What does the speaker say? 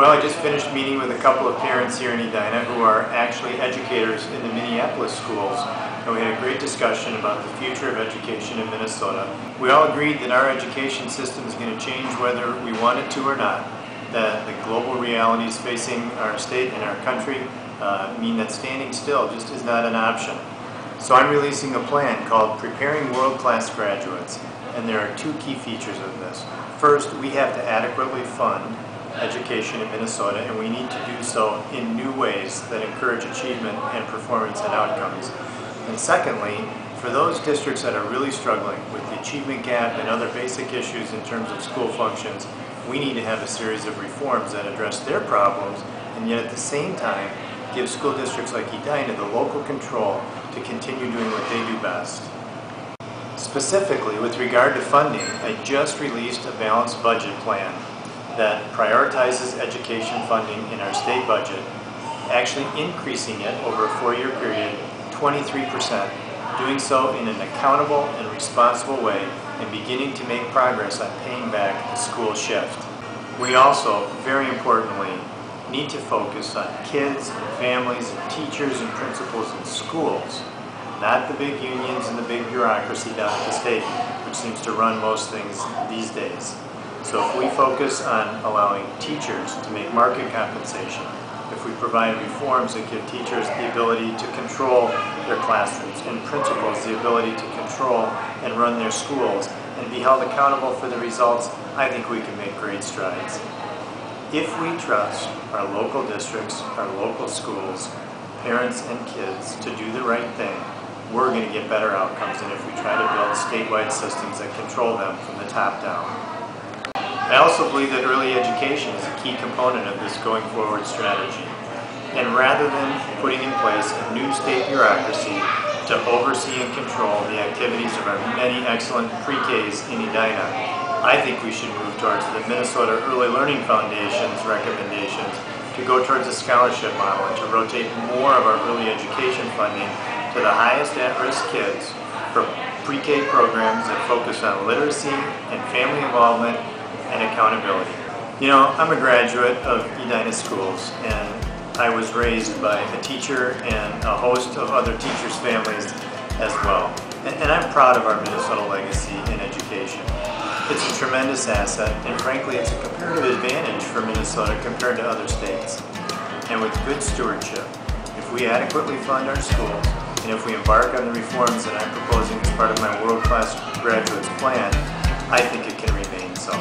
Well, I just finished meeting with a couple of parents here in Edina who are actually educators in the Minneapolis schools, and we had a great discussion about the future of education in Minnesota. We all agreed that our education system is going to change whether we want it to or not, that the global realities facing our state and our country mean that standing still just is not an option. So I'm releasing a plan called Preparing World-Class Graduates, and there are two key features of this. First, we have to adequately fund education in Minnesota, and we need to do so in new ways that encourage achievement and performance and outcomes. And secondly, for those districts that are really struggling with the achievement gap and other basic issues in terms of school functions, we need to have a series of reforms that address their problems and yet at the same time give school districts like Edina the local control to continue doing what they do best. Specifically, with regard to funding, I just released a balanced budget plan that prioritizes education funding in our state budget, actually increasing it over a 4-year period 23%, doing so in an accountable and responsible way, and beginning to make progress on paying back the school shift. We also, very importantly, need to focus on kids and families and teachers and principals and schools, not the big unions and the big bureaucracy down at the state, which seems to run most things these days. So if we focus on allowing teachers to make market compensation, if we provide reforms that give teachers the ability to control their classrooms and principals the ability to control and run their schools and be held accountable for the results, I think we can make great strides. If we trust our local districts, our local schools, parents and kids to do the right thing, we're going to get better outcomes than if we try to build statewide systems that control them from the top down. I also believe that early education is a key component of this going forward strategy. And rather than putting in place a new state bureaucracy to oversee and control the activities of our many excellent pre-Ks in Edina, I think we should move towards the Minnesota Early Learning Foundation's recommendations to go towards a scholarship model and to rotate more of our early education funding to the highest at-risk kids for pre-K programs that focus on literacy and family involvement and accountability. You know, I'm a graduate of Edina schools, and I was raised by a teacher and a host of other teachers' families as well. And I'm proud of our Minnesota legacy in education. It's a tremendous asset, and frankly, it's a comparative advantage for Minnesota compared to other states. And with good stewardship, if we adequately fund our schools, and if we embark on the reforms that I'm proposing as part of my World-Class Graduates plan, I think it can remain so.